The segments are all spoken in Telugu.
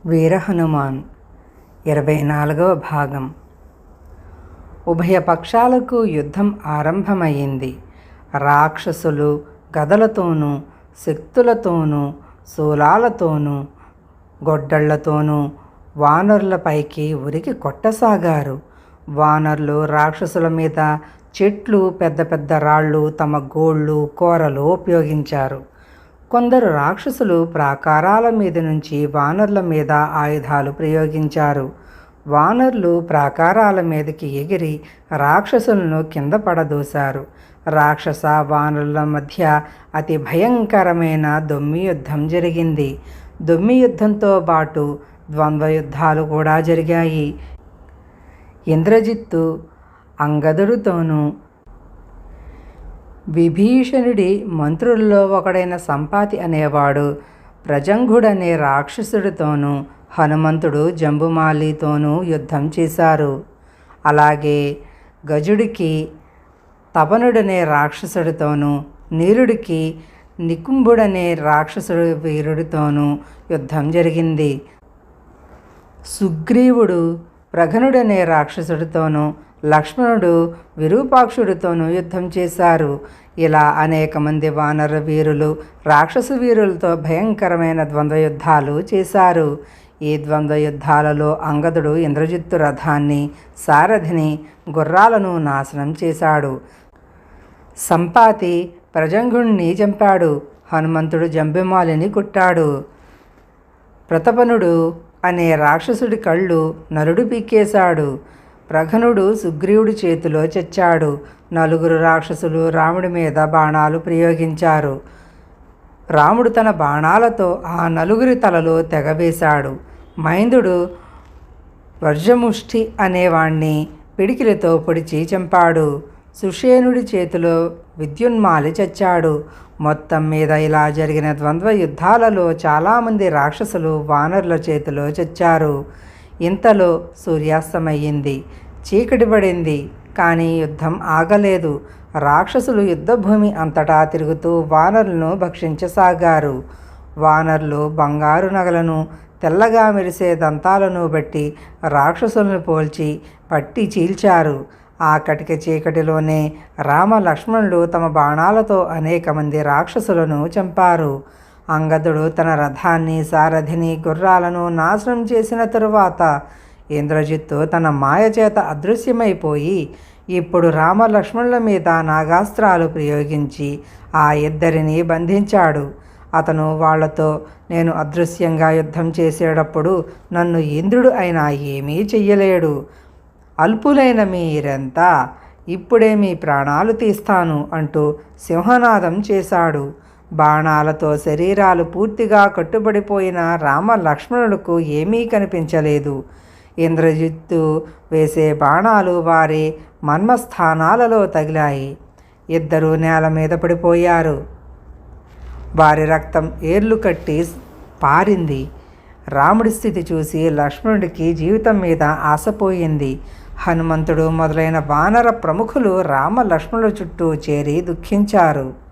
వీర హనుమాన్ 24వ భాగం. ఉభయ పక్షాలకు యుద్ధం ఆరంభమైంది. రాక్షసులు గదలతోనూ శక్తులతోనూ శూలాలతోనూ గొడ్డళ్లతోనూ వానరులపైకి ఉరికి కొట్టసాగారు. వానరులు రాక్షసుల మీద చెట్లు, పెద్ద పెద్ద రాళ్ళు, తమ గోళ్ళు, కోరలు ఉపయోగించారు. కొందరు రాక్షసులు ప్రాకారాల మీద నుంచి వానరుల మీద ఆయుధాలు ప్రయోగించారు. వానరులు ప్రాకారాల మీదకి ఎగిరి రాక్షసులను కింద పడదోశారు. రాక్షస వానరుల మధ్య అతి భయంకరమైన దొమ్మి యుద్ధం జరిగింది. దొమ్మి యుద్ధంతో పాటు ద్వంద్వ యుద్ధాలు కూడా జరిగాయి. ఇంద్రజిత్తు అంగదుడితోనూ విభీషణుడి మంత్రుల్లో ఒకడైన సంపాతి అనేవాడు ప్రజంఘుడనే రాక్షసుడితోనూ హనుమంతుడు జంబుమాలితోనూ యుద్ధం చేశారు. అలాగే గజుడికి తపనుడనే రాక్షసుడితోనూ నీరుడికి నికుంభుడనే రాక్షసుడి వీరుడితోనూ యుద్ధం జరిగింది. సుగ్రీవుడు ప్రఘనుడనే రాక్షసుడితోనూ లక్ష్మణుడు విరూపాక్షుడితోనూ యుద్ధం చేశారు. ఇలా అనేక మంది వానర వీరులు రాక్షస వీరులతో భయంకరమైన ద్వంద్వ యుద్ధాలు చేశారు. ఈ ద్వంద్వ యుద్ధాలలో అంగదుడు ఇంద్రజిత్తు రథాన్ని, సారథిని, గుర్రాలను నాశనం చేశాడు. సంపాతి ప్రజంఘుణ్ణి చంపాడు. హనుమంతుడు జంబుమాలిని కొట్టాడు. ప్రతపనుడు అనే రాక్షసుడి కళ్ళు నలుడు పీకేశాడు. ప్రఘనుడు సుగ్రీవుడి చేతిలో చచ్చాడు. నలుగురు రాక్షసులు రాముడి మీద బాణాలు ప్రయోగించారు. రాముడు తన బాణాలతో ఆ నలుగురి తలలో తెగవేశాడు. మైందుడు వర్జముష్టి అనేవాణ్ణి పిడికిలతో పొడిచి చంపాడు. సుషేనుడి చేతిలో విద్యున్మాలి చచ్చాడు. మొత్తం మీద ఇలా జరిగిన ద్వంద్వ యుద్ధాలలో చాలామంది రాక్షసులు వానరుల చేతిలో చచ్చారు. ఇంతలో సూర్యాస్తమయ్యింది. చీకటి పడింది. కానీ యుద్ధం ఆగలేదు. రాక్షసులు యుద్ధభూమి అంతటా తిరుగుతూ వానరులను భక్షించసాగారు. వానరులు బంగారు నగలను, తెల్లగా మెరిసే దంతాలను బట్టి రాక్షసులను పోల్చి పట్టి చీల్చారు. ఆ కటిక చీకటిలోనే రామ లక్ష్మణులు తమ బాణాలతో అనేక మంది రాక్షసులను చంపారు. అంగదుడు తన రథాన్ని, సారథిని, గుర్రాలను నాశనం చేసిన తరువాత ఇంద్రజిత్తు తన మాయచేత అదృశ్యమైపోయి ఇప్పుడు రామ లక్ష్మణుల మీద నాగాస్త్రాలు ప్రయోగించి ఆ ఇద్దరిని బంధించాడు. అతను వాళ్లతో, నేను అదృశ్యంగా యుద్ధం చేసేటప్పుడు నన్ను ఇంద్రుడు అయినా ఏమీ చెయ్యలేడు. అల్పులైన మీరెంతా, ఇప్పుడే మీ ప్రాణాలు తీస్తాను అంటూ సింహనాదం చేశాడు. బాణాలతో శరీరాలు పూర్తిగా కట్టుబడిపోయిన రామ లక్ష్మణులకు ఏమీ కనిపించలేదు. ఇంద్రజిత్తు వేసే బాణాలు వారి మర్మస్థానాలలో తగిలాయి. ఇద్దరూ నేల మీద పడిపోయారు. వారి రక్తం ఏర్లు కట్టి పారింది. రాముడి స్థితి చూసి లక్ష్మణుడికి జీవితం మీద ఆశపోయింది. హనుమంతుడు మొదలైన వానర ప్రముఖులు రామ లక్ష్మణుల చుట్టూ చేరి దుఃఖించారు.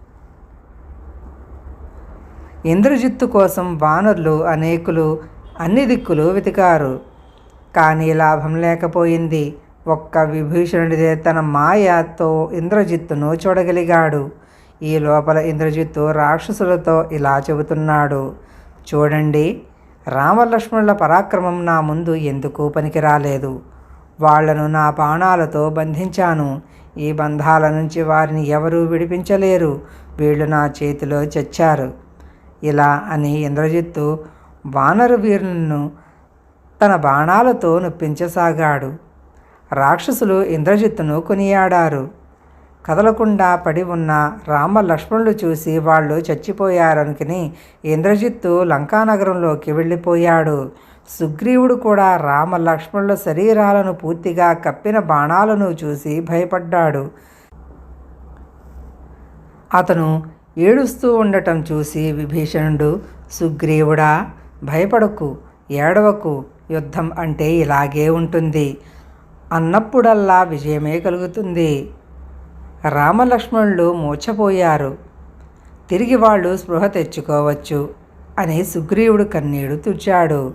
ఇంద్రజిత్తు కోసం వానరులు అనేకులు అన్ని దిక్కులు వెతికారు. కానీ లాభం లేకపోయింది. ఒక్క విభీషణుడిదే తన మాయతో ఇంద్రజిత్తును చూడగలిగాడు. ఈ లోపల ఇంద్రజిత్తు రాక్షసులతో ఇలా చెబుతున్నాడు, చూడండి, రామలక్ష్మణుల పరాక్రమం నా ముందు ఎందుకు పనికిరాలేదు. వాళ్లను నా బాణాలతో బంధించాను. ఈ బంధాల నుంచి వారిని ఎవరూ విడిపించలేరు. వీళ్ళు నా చేతిలో చచ్చారు. ఇలా అని ఇంద్రజిత్తు వానర వీరులను తన బాణాలతో నొప్పించసాగాడు. రాక్షసులు ఇంద్రజిత్తును కొనియాడారు. కదలకుండా పడి ఉన్న రామ లక్ష్మణులు చూసి వాళ్ళు చచ్చిపోయారనుకుని ఇంద్రజిత్తు లంకానగరంలోకి వెళ్ళిపోయాడు. సుగ్రీవుడు కూడా రామ లక్ష్మణుల శరీరాలను పూర్తిగా కప్పిన బాణాలను చూసి భయపడ్డాడు. అతను ఏడుస్తూ ఉండటం చూసి విభీషణుడు, సుగ్రీవుడా, భయపడకు, ఏడవకు, యుద్ధం అంటే ఇలాగే ఉంటుంది. అన్నప్పుడల్లా విజయమే కలుగుతుంది. రామలక్ష్మణులు మూర్ఛపోయారు. తిరిగి వాళ్ళు స్పృహ తెచ్చుకోవచ్చు అని సుగ్రీవుడు కన్నీడు తుడిచాడు.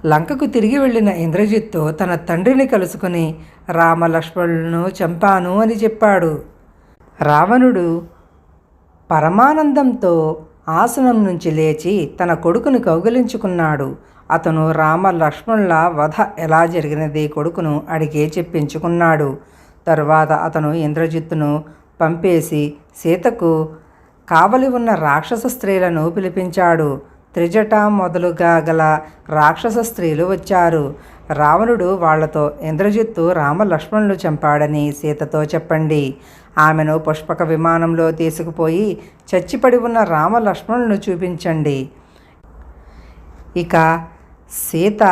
లంకకు తిరిగి వెళ్ళిన ఇంద్రజిత్తు తన తండ్రిని కలుసుకుని రామలక్ష్మణులను చంపాను అని చెప్పాడు. రావణుడు పరమానందంతో ఆసనం నుంచి లేచి తన కొడుకును కౌగిలించుకున్నాడు. అతను రామ లక్ష్మణుల వధ ఎలా జరిగినది కొడుకును అడిగే చెప్పించుకున్నాడు. తరువాత అతను ఇంద్రజిత్తును పంపేసి సీతకు కావలి ఉన్న రాక్షస స్త్రీలను పిలిపించాడు. త్రిజట మొదలుగా గల రాక్షస స్త్రీలు వచ్చారు. రావణుడు వాళ్లతో, ఇంద్రజిత్తు రామ లక్ష్మణులు చంపాడని సీతతో చెప్పండి. ఆమెను పుష్పక విమానంలో తీసుకుపోయి చచ్చిపడి ఉన్న రామ లక్ష్మణులను చూపించండి. ఇక సీత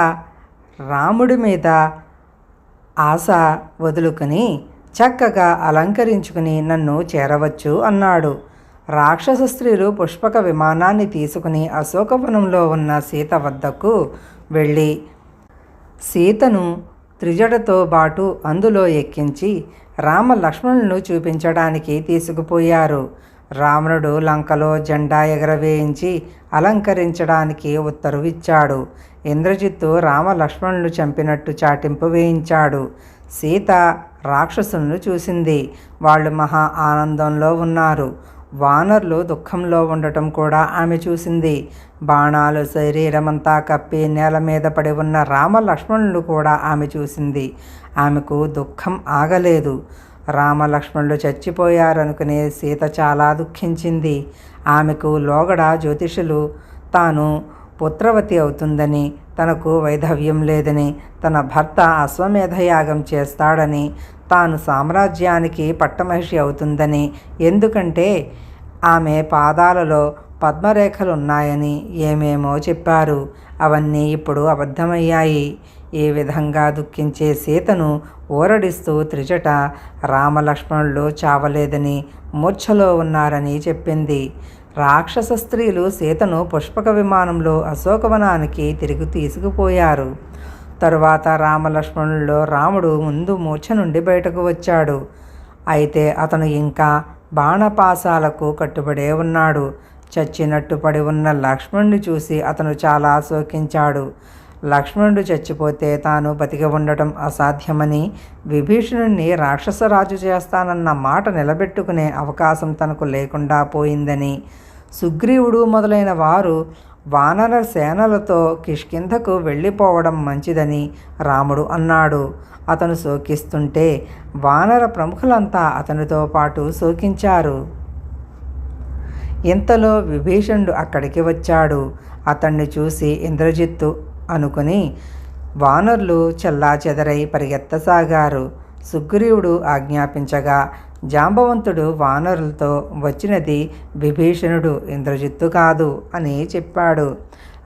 రాముడి మీద ఆశ వదులుకుని చక్కగా అలంకరించుకుని నన్ను చేరవచ్చు అన్నాడు. రాక్షస స్త్రీలు పుష్పక విమానాన్ని తీసుకుని అశోకవనంలో ఉన్న సీత వద్దకు వెళ్ళి సీతను త్రిజటతో బాటు అందులో ఎక్కించి రామ లక్ష్మణులను చూపించడానికి తీసుకుపోయారు. రావణుడు లంకలో జెండా ఎగరవేయించి అలంకరించడానికి ఉత్తర్వు ఇచ్చాడు. ఇంద్రజిత్తు రామ లక్ష్మణులు చంపినట్టు చాటింపు వేయించాడు. సీత రాక్షసులను చూసింది. వాళ్ళు మహా ఆనందంలో ఉన్నారు. వానరులు దుఃఖంలో ఉండటం కూడా ఆమె చూసింది. బాణాలు శరీరమంతా కప్పి నేల మీద పడి ఉన్న రామ లక్ష్మణులు కూడా ఆమె చూసింది. ఆమెకు దుఃఖం ఆగలేదు. రామ లక్ష్మణులు చచ్చిపోయారనుకునే సీత చాలా దుఃఖించింది. ఆమెకు లోగడ జ్యోతిషులు తాను పుత్రవతి అవుతుందని, తనకు వైధవ్యం లేదని, తన భర్త అశ్వమేధయాగం చేస్తాడని, తాను సామ్రాజ్యానికి పట్టమహిషి అవుతుందని, ఎందుకంటే ఆమె పాదాలలో పద్మరేఖలున్నాయని ఏమేమో చెప్పారు. అవన్నీ ఇప్పుడు అబద్ధమయ్యాయి. ఈ విధంగా దుఃఖించే సీతను ఊరడిస్తూ త్రిజట రామలక్ష్మణులు చావలేదని, మూర్ఛలో ఉన్నారని చెప్పింది. రాక్షస స్త్రీలు సీతను పుష్పక విమానంలో అశోకవనానికి తిరిగి తీసుకుపోయారు. తరువాత రామలక్ష్మణుల్లో రాముడు ముందు మూర్ఛ నుండి బయటకు వచ్చాడు. అయితే అతను ఇంకా బాణపాశాలకు కట్టుబడే ఉన్నాడు. చచ్చినట్టు పడి ఉన్న లక్ష్మణుని చూసి అతను చాలా శోకించాడు. లక్ష్మణుడు చచ్చిపోతే తాను బతికి ఉండటం అసాధ్యమని, విభీషణుణ్ణి రాక్షసరాజు చేస్తానన్న మాట నిలబెట్టుకునే అవకాశం తనకు లేకుండా పోయిందని, సుగ్రీవుడు మొదలైన వారు వానర సేనలతో కిష్కింధకు వెళ్ళిపోవడం మంచిదని రాముడు అన్నాడు. అతను శోకిస్తుంటే వానర ప్రముఖులంతా అతనితో పాటు శోకించారు. ఇంతలో విభీషణుడు అక్కడికి వచ్చాడు. అతన్ని చూసి ఇంద్రజిత్తు అనుకుని వానరులు చెల్లాచెదరై పరిగెత్తసాగారు. సుగ్రీవుడు ఆజ్ఞాపించగా జాంబవంతుడు వానరులతో, వచ్చినది విభీషణుడు, ఇంద్రజిత్తు కాదు అని చెప్పాడు.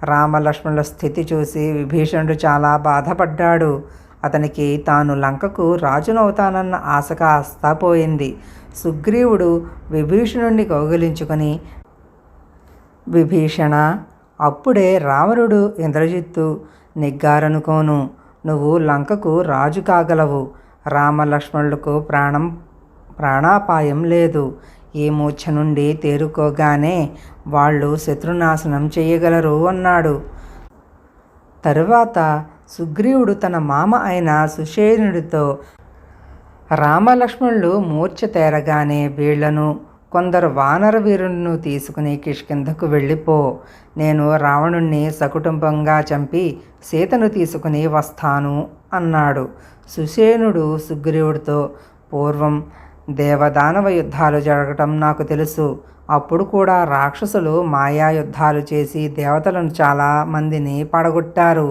రామలక్ష్మణుల స్థితి చూసి విభీషణుడు చాలా బాధపడ్డాడు. అతనికి తాను లంకకు రాజునవుతానన్న ఆశ కాస్తా పోయింది. సుగ్రీవుడు విభీషణుణ్ణి కౌగిలించుకొని, విభీషణ, అప్పుడే రావణుడు ఇంద్రజిత్తు నెగ్గారనుకోను. నువ్వు లంకకు రాజు కాగలవు. రామలక్ష్మణులకు ప్రాణాపాయం లేదు. ఈ మూర్ఛ నుండి తేరుకోగానే వాళ్ళు శత్రునాశనం చేయగలరు అన్నాడు. తరువాత సుగ్రీవుడు తన మామ అయిన సుషేణుడితో, రామలక్ష్మణులు మూర్ఛ తేరగానే వీళ్లను కొందరు వానర వీరులను తీసుకుని కిష్కింధకు వెళ్ళిపో. నేను రావణుణ్ణి సకుటుంబంగా చంపి సీతను తీసుకుని వస్తాను అన్నాడు. సుషేణుడు సుగ్రీవుడితో, పూర్వం దేవదానవ యుద్ధాలు జరగటం నాకు తెలుసు. అప్పుడు కూడా రాక్షసులు మాయా యుద్ధాలు చేసి దేవతలను చాలా మందిని పడగొట్టారు.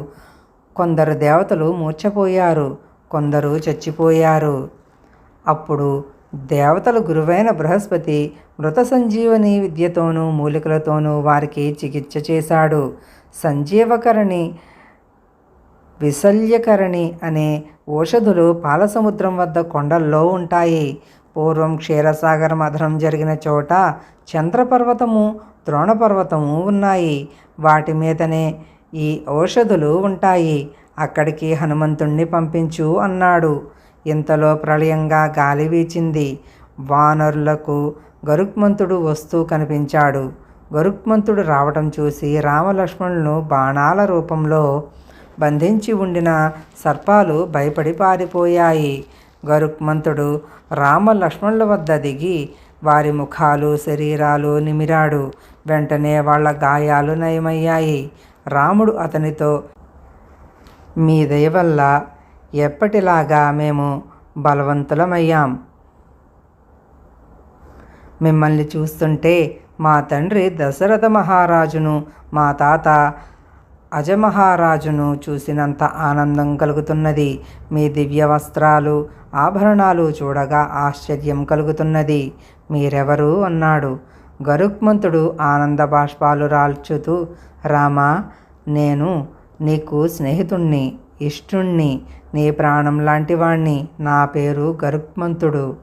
కొందరు దేవతలు మూర్ఛపోయారు, కొందరు చచ్చిపోయారు. అప్పుడు దేవతల గురువైన బృహస్పతి మృత సంజీవని విద్యతోనూ మూలికలతోనూ వారికి చికిత్స చేశాడు. సంజీవకరణి, విశల్యకరణి అనే ఓషధులు పాలసముద్రం వద్ద కొండల్లో ఉంటాయి. పూర్వం క్షీరసాగర మథనం జరిగిన చోట చంద్రపర్వతము, ద్రోణపర్వతము ఉన్నాయి. వాటి మీదనే ఈ ఔషధులు ఉంటాయి. అక్కడికి హనుమంతుణ్ణి పంపించు అన్నాడు. ఇంతలో ప్రళయంగా గాలి వీచింది. వానరులకు గరుత్మంతుడు వస్తూ కనిపించాడు. గరుత్మంతుడు రావటం చూసి రామలక్ష్మణులను బాణాల రూపంలో బంధించి ఉండిన సర్పాలు భయపడి పారిపోయాయి. గరుత్మంతుడు రామ లక్ష్మణుల వద్ద దిగి వారి ముఖాలు శరీరాలు నిమిరాడు. వెంటనే వాళ్ళ గాయాలు నయమయ్యాయి. రాముడు అతనితో, మీ దయ వల్ల ఎప్పటిలాగా మేము బలవంతులమయ్యాం. మిమ్మల్ని చూస్తుంటే మా తండ్రి దశరథ మహారాజును మా తాత అజమహారాజును చూసినంత ఆనందం కలుగుతున్నది. మీ దివ్య వస్త్రాలు ఆభరణాలు చూడగా ఆశ్చర్యం కలుగుతున్నది. మీరెవరు అన్నాడు. గరుత్మంతుడు ఆనంద బాష్పాలు రాల్చుతూ, రామా, నేను నీకు స్నేహితుణ్ణి, ఇష్టుణ్ణి, నీ ప్రాణం లాంటివాణ్ణి. నా పేరు గరుత్మంతుడు.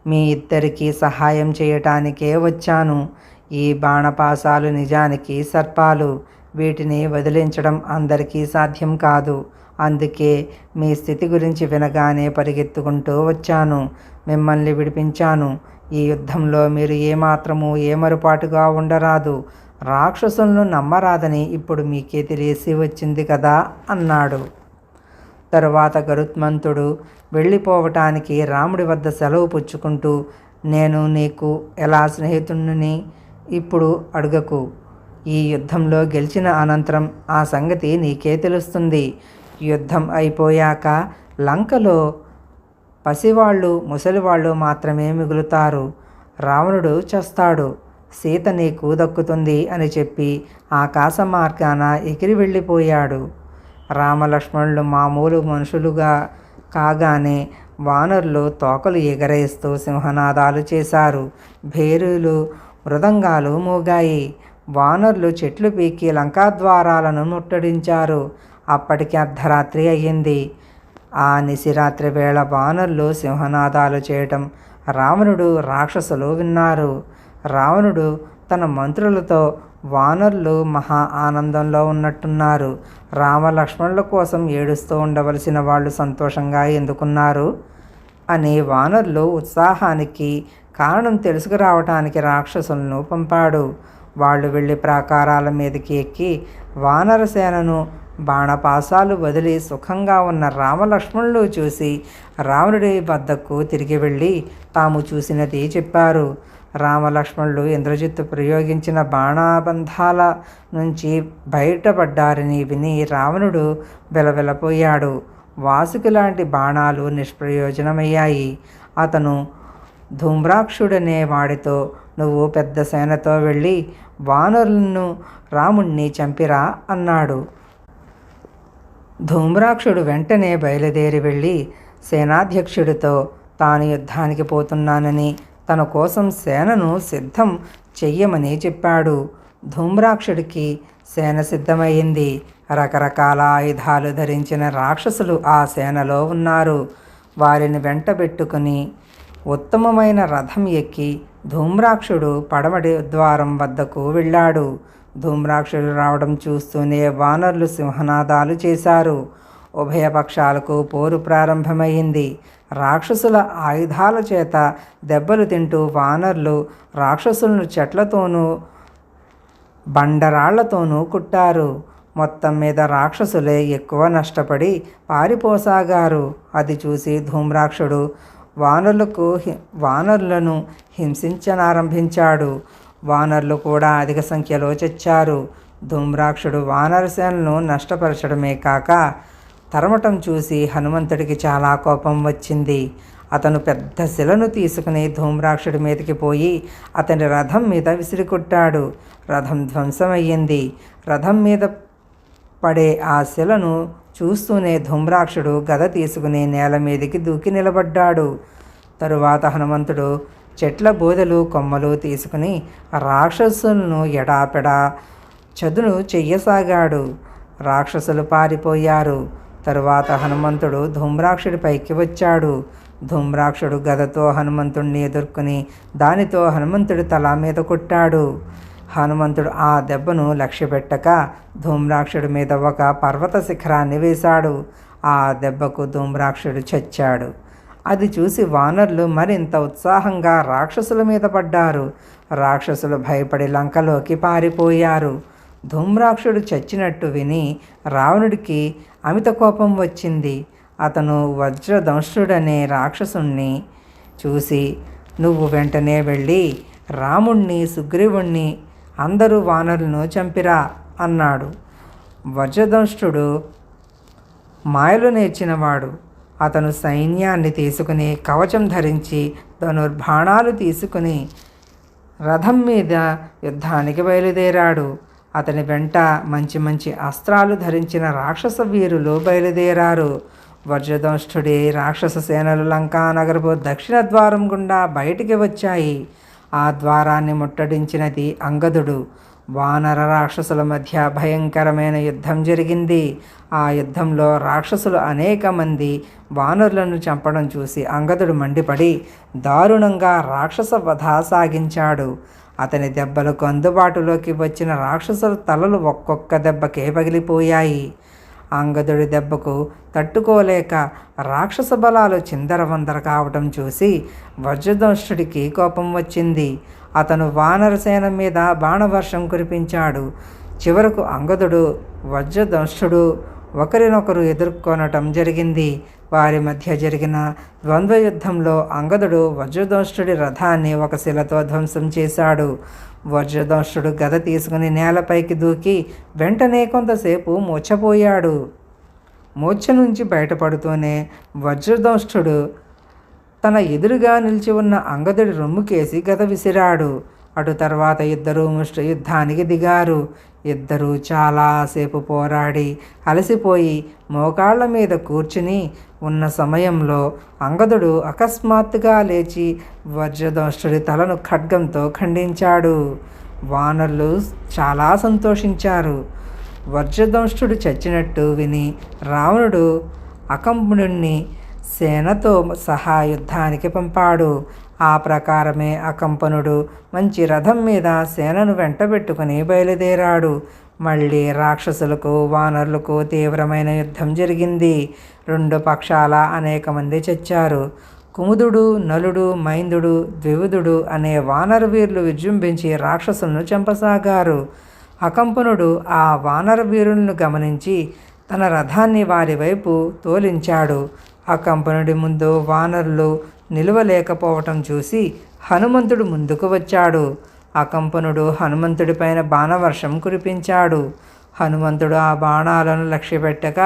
మీ ఇద్దరికీ సహాయం చేయటానికే వచ్చాను. ఈ బాణపాసాలు నిజానికి సర్పాలు. వీటిని వదిలించడం అందరికీ సాధ్యం కాదు. అందుకే మీ స్థితి గురించి వినగానే పరిగెత్తుకుంటూ వచ్చాను. మిమ్మల్ని విడిపించాను. ఈ యుద్ధంలో మీరు ఏమాత్రమూ ఏమరుపాటుగా ఉండరాదు. రాక్షసులను నమ్మరాదని ఇప్పుడు మీకే తెలిసి వచ్చింది కదా అన్నాడు. తరువాత గరుత్మంతుడు వెళ్ళిపోవటానికి రాముడి వద్ద సెలవు పుచ్చుకుంటూ, నేను నీకు ఎలా స్నేహితుడిని ఇప్పుడు అడుగకు. ఈ యుద్ధంలో గెలిచిన అనంతరం ఆ సంగతి నీకే తెలుస్తుంది. యుద్ధం అయిపోయాక లంకలో పసివాళ్ళు ముసలివాళ్ళు మాత్రమే మిగులుతారు. రావణుడు చస్తాడు. సీత నీకు దక్కుతుంది అని చెప్పి ఆకాశ మార్గాన ఎగిరి వెళ్ళిపోయాడు. రామలక్ష్మణులు మామూలు మనుషులుగా కాగానే వానరులు తోకలు ఎగరేస్తూ సింహనాదాలు చేశారు. భేరులు మృదంగాలు మోగాయి. వానరులు చెట్లు పీకి లంకాద్వారాలను ముట్టడించారు. అప్పటికి అర్ధరాత్రి అయ్యింది. ఆ నిశిరాత్రి వేళ వానరులు సింహనాదాలు చేయటం రావణుడు రాక్షసులు విన్నారు. రావణుడు తన మంత్రులతో, వానరులు మహా ఆనందంలో ఉన్నట్టున్నారు. రామలక్ష్మణుల కోసం ఏడుస్తూ ఉండవలసిన వాళ్ళు సంతోషంగా ఎందుకున్నారు అని వానరులు ఉత్సాహానికి కారణం తెలుసుకురావటానికి రాక్షసులను పంపాడు. వాళ్ళు వెళ్ళి ప్రాకారాల మీదకి ఎక్కి వానరసేనను బాణపాసాలు వదిలి సుఖంగా ఉన్న రామలక్ష్మణులు చూసి రావణుడి వద్దకు తిరిగి వెళ్ళి తాము చూసినది చెప్పారు. రామలక్ష్మణులు ఇంద్రజిత్తు ప్రయోగించిన బాణాబంధాల నుంచి బయటపడ్డారని విని రావణుడు వెలవెలపోయాడు. వాసుకి లాంటి బాణాలు నిష్ప్రయోజనమయ్యాయి. అతను ధూమ్రాక్షుడనే వాడితో, నువ్వు పెద్ద సేనతో వెళ్ళి వానరులను రాముణ్ణి చంపిరా అన్నాడు. ధూమ్రాక్షుడు వెంటనే బయలుదేరి వెళ్ళి సేనాధ్యక్షుడితో తాను యుద్ధానికి పోతున్నానని, తన కోసం సేనను సిద్ధం చెయ్యమని చెప్పాడు. ధూమ్రాక్షుడికి సేన సిద్ధమైంది. రకరకాల ఆయుధాలు ధరించిన రాక్షసులు ఆ సేనలో ఉన్నారు. వారిని వెంటబెట్టుకుని ఉత్తమమైన రథం ఎక్కి ధూమ్రాక్షుడు పడమటి ద్వారం వద్దకు వెళ్ళాడు. ధూమ్రాక్షుడు రావడం చూస్తూనే వానరులు సింహనాదాలు చేశారు. ఉభయపక్షాలకు పోరు ప్రారంభమైంది. రాక్షసుల ఆయుధాల చేత దెబ్బలు తింటూ వానరులు రాక్షసులను చెట్లతోనూ బండరాళ్లతోనూ కుట్టారు. మొత్తం మీద రాక్షసులే ఎక్కువ నష్టపడి పారిపోసాగారు. అది చూసి ధూమ్రాక్షుడు వానరులను హింసించనారంభించాడు. వానరులు కూడా అధిక సంఖ్యలో చచ్చారు. ధూమ్రాక్షుడు వానరసేనను నష్టపరచడమే కాక తరమటం చూసి హనుమంతుడికి చాలా కోపం వచ్చింది. అతను పెద్ద శిలను తీసుకుని ధూమ్రాక్షుడి మీదకి పోయి అతని రథం మీద విసిరికొట్టాడు. రథం ధ్వంసమయ్యింది. రథం మీద పడే ఆ శిలను చూస్తూనే ధూమ్రాక్షుడు గద తీసుకుని నేల మీదకి దూకి నిలబడ్డాడు. తరువాత హనుమంతుడు చెట్ల బోదెలు కొమ్మలు తీసుకుని రాక్షసులను ఎడాపెడా చదును చెయ్యసాగాడు. రాక్షసులు పారిపోయారు. తరువాత హనుమంతుడు ధూమ్రాక్షుడి పైకి వచ్చాడు. ధూమ్రాక్షుడు గదతో హనుమంతుడిని ఎదుర్కొని దానితో హనుమంతుడి తల మీద కొట్టాడు. హనుమంతుడు ఆ దెబ్బను లక్ష్యపెట్టక ధూమ్రాక్షుడి మీద ఒక పర్వత శిఖరాన్ని వేశాడు. ఆ దెబ్బకు ధూమ్రాక్షుడు చచ్చాడు. అది చూసి వానరులు మరింత ఉత్సాహంగా రాక్షసుల మీద పడ్డారు. రాక్షసులు భయపడి లంకలోకి పారిపోయారు. ధూమ్రాక్షుడు చచ్చినట్టు విని రావణుడికి అమిత కోపం వచ్చింది. అతను వజ్రదంష్ట్రుడనే రాక్షసుణ్ణి చూసి, నువ్వు వెంటనే వెళ్ళి రాముణ్ణి, సుగ్రీవుణ్ణి, అందరూ వానరులను చంపిరా అన్నాడు. వజ్రదంష్ట్రుడు మాయలు నేర్చినవాడు. అతను సైన్యాన్ని తీసుకుని, కవచం ధరించి, ధనుర్బాణాలు తీసుకుని రథం మీద యుద్ధానికి బయలుదేరాడు. అతని వెంట మంచి మంచి అస్త్రాలు ధరించిన రాక్షస వీరులు బయలుదేరారు. వజ్రదంష్ట్రుడి రాక్షస సేనలు లంకా నగరపు దక్షిణ ద్వారం గుండా బయటికి వచ్చాయి. ఆ ద్వారాన్ని ముట్టడించినది అంగదుడు. వానర రాక్షసుల మధ్య భయంకరమైన యుద్ధం జరిగింది. ఆ యుద్ధంలో రాక్షసులు అనేక మంది వానరులను చంపడం చూసి అంగదుడు మండిపడి దారుణంగా రాక్షస వధ సాగించాడు. అతని దెబ్బలకు అందుబాటులోకి వచ్చిన రాక్షసుల తలలు ఒక్కొక్క దెబ్బకే పగిలిపోయాయి. అంగదుడి దెబ్బకు తట్టుకోలేక రాక్షస బలాలు చిందరవందర కావటం చూసి వజ్రదంష్ట్రుడికి కోపం వచ్చింది. అతను వానరసేన మీద బాణవర్షం కురిపించాడు. చివరకు అంగదుడు, వజ్రదంష్ట్రుడు ఒకరినొకరు ఎదుర్కొనటం జరిగింది. వారి మధ్య జరిగిన ద్వంద్వ యుద్ధంలో అంగదుడు వజ్రదంష్ట్రుడి రథాన్ని ఒక శిలతో ధ్వంసం చేశాడు. వజ్రదంష్ట్రుడు గద తీసుకుని నేలపైకి దూకి వెంటనే కొంతసేపు మూర్ఛపోయాడు. మూర్ఛ నుంచి బయటపడుతూనే వజ్రదంష్ట్రుడు తన ఎదురుగా నిలిచి ఉన్న అంగదుడి రొమ్ముకేసి గద విసిరాడు. అటు తర్వాత ఇద్దరూ ముష్టి యుద్ధానికి దిగారు. ఇద్దరూ చాలాసేపు పోరాడి అలసిపోయి మోకాళ్ల మీద కూర్చుని ఉన్న సమయంలో అంగదుడు అకస్మాత్తుగా లేచి వజ్రదంష్ట్రుడి తలను ఖడ్గంతో ఖండించాడు. వానరులు చాలా సంతోషించారు. వజ్రదంష్ట్రుడు చచ్చినట్టు విని రావణుడు అకంపుణుణ్ణి సేనతో సహా యుద్ధానికి పంపాడు. ఆ ప్రకారమే అకంపనుడు మంచి రథం మీద సేనను వెంటబెట్టుకుని బయలుదేరాడు. మళ్ళీ రాక్షసులకు, వానరులకు తీవ్రమైన యుద్ధం జరిగింది. రెండు పక్షాల అనేక మంది చచ్చారు. కుముదుడు, నలుడు, మైందుడు, ద్వివిధుడు అనే వానర వీరులు విజృంభించి రాక్షసులను చంపసాగారు. అకంపనుడు ఆ వానర వీరులను గమనించి తన రథాన్ని వారి వైపు తోలించాడు. అకంపనుడి ముందు వానరులు నిలువలేకపోవటం చూసి హనుమంతుడు ముందుకు వచ్చాడు. అకంపనుడు హనుమంతుడిపైన బాణవర్షం కురిపించాడు. హనుమంతుడు ఆ బాణాలను లక్ష్యపెట్టక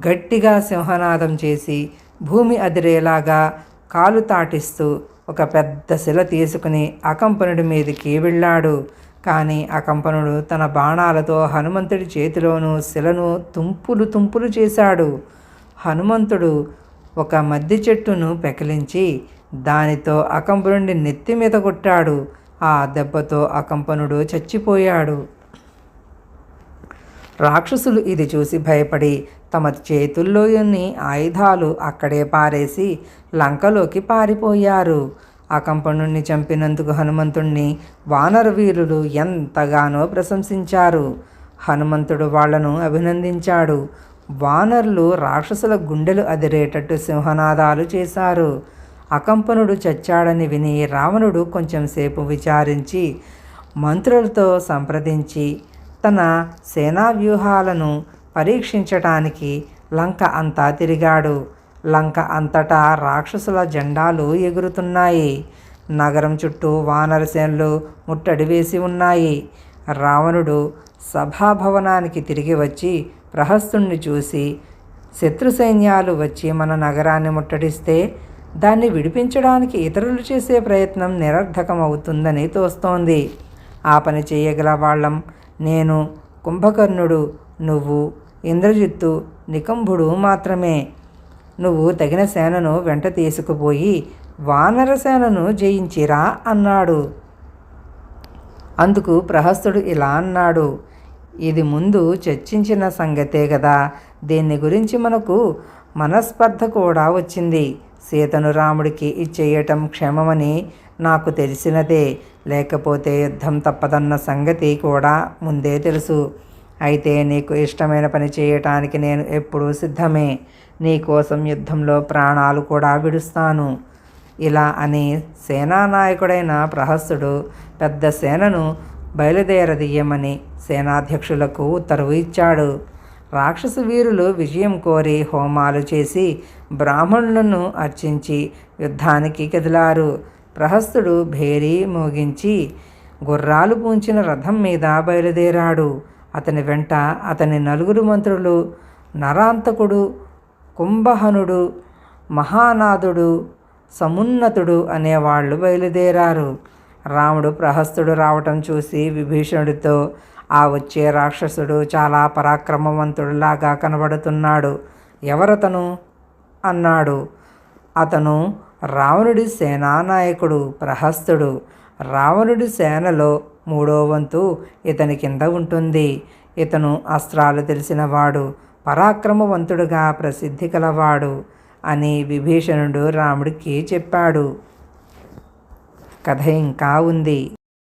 గట్టిగా సింహనాదం చేసి భూమి అదిరేలాగా కాలు తాటిస్తూ ఒక పెద్ద శిల తీసుకుని అకంపనుడి మీదకి వెళ్ళాడు. కానీ అకంపనుడు తన బాణాలతో హనుమంతుడి చేతిలోనూ శిలను తుంపులు తుంపులు చేశాడు. హనుమంతుడు ఒక మద్ది చెట్టును పెకిలించి దానితో అకంపనుడి నెత్తి మీద కొట్టాడు. ఆ దెబ్బతో అకంపనుడు చచ్చిపోయాడు. రాక్షసులు ఇది చూసి భయపడి తమ చేతుల్లోని ఆయుధాలు అక్కడే పారేసి లంకలోకి పారిపోయారు. అకంపనుణ్ణి చంపినందుకు హనుమంతుణ్ణి వానర వీరులు ఎంతగానో ప్రశంసించారు. హనుమంతుడు వాళ్లను అభినందించాడు. వానరులు రాక్షసుల గుండెలు అదిరేటట్టు సింహనాదాలు చేశారు. అకంపనుడు చచ్చాడని విని రావణుడు కొంచెం సేపు విచారించి మంత్రులతో సంప్రదించి తన సేనా వ్యూహాలను పరీక్షించటానికి లంక అంతా తిరిగాడు. లంక అంతటా రాక్షసుల జెండాలు ఎగురుతున్నాయి. నగరం చుట్టూ వానరసేనలు ముట్టడి వేసి ఉన్నాయి. రావణుడు సభాభవనానికి తిరిగి వచ్చి ప్రహస్తుణ్ణి చూసి, శత్రు సైన్యాలు వచ్చి మన నగరాన్ని ముట్టడిస్తే దాన్ని విడిపించడానికి ఇతరులు చేసే ప్రయత్నం నిరర్థకమవుతుందని తోస్తోంది. ఆ పని చేయగల వాళ్ళం నేను, కుంభకర్ణుడు, నువ్వు, ఇంద్రజిత్తు, నికంభుడు మాత్రమే. నువ్వు తగిన సేనను వెంట తీసుకుపోయి వానర సేనను జయించిరా అన్నాడు. అందుకు ప్రహస్తుడు ఇలా అన్నాడు, ఇది ముందు చర్చించిన సంగతే కదా, దీన్ని గురించి మనకు మనస్పర్ధ కూడా వచ్చింది. సీతను రాముడికి ఇచ్చేయటం క్షేమమని నాకు తెలిసినదే, లేకపోతే యుద్ధం తప్పదన్న సంగతి కూడా ముందే తెలుసు. అయితే నీకు ఇష్టమైన పని చేయటానికి నేను ఎప్పుడూ సిద్ధమే. నీకోసం యుద్ధంలో ప్రాణాలు కూడా విడుస్తాను. ఇలా అని సేనానాయకుడైన ప్రహస్తుడు పెద్ద సేనను బయలుదేరదీయమని సేనాధ్యక్షులకు ఉత్తర్వు ఇచ్చాడు. రాక్షస వీరులు విజయం కోరి హోమాలు చేసి బ్రాహ్మణులను అర్చించి యుద్ధానికి కదిలారు. ప్రహస్తుడు భేరీ మోగించి గుర్రాలు పూంచిన రథం మీద బయలుదేరాడు. అతని వెంట అతని నలుగురు మంత్రులు నరాంతకుడు, కుంభహనుడు, మహానాథుడు, సమున్నతుడు అనేవాళ్ళు బయలుదేరారు. రాముడు ప్రహస్తుడు రావటం చూసి విభీషణుడితో, ఆ వచ్చే రాక్షసుడు చాలా పరాక్రమవంతుడిలాగా కనబడుతున్నాడు, ఎవరతను అన్నాడు. అతను రావణుడి సేనానాయకుడు ప్రహస్తుడు. రావణుడి సేనలో 3వ వంతు ఇతని కింద ఉంటుంది. ఇతను అస్త్రాలు తెలిసినవాడు, పరాక్రమవంతుడుగా ప్రసిద్ధి కలవాడు అని విభీషణుడు రాముడికి చెప్పాడు. కథ ఇంకా ఉంది.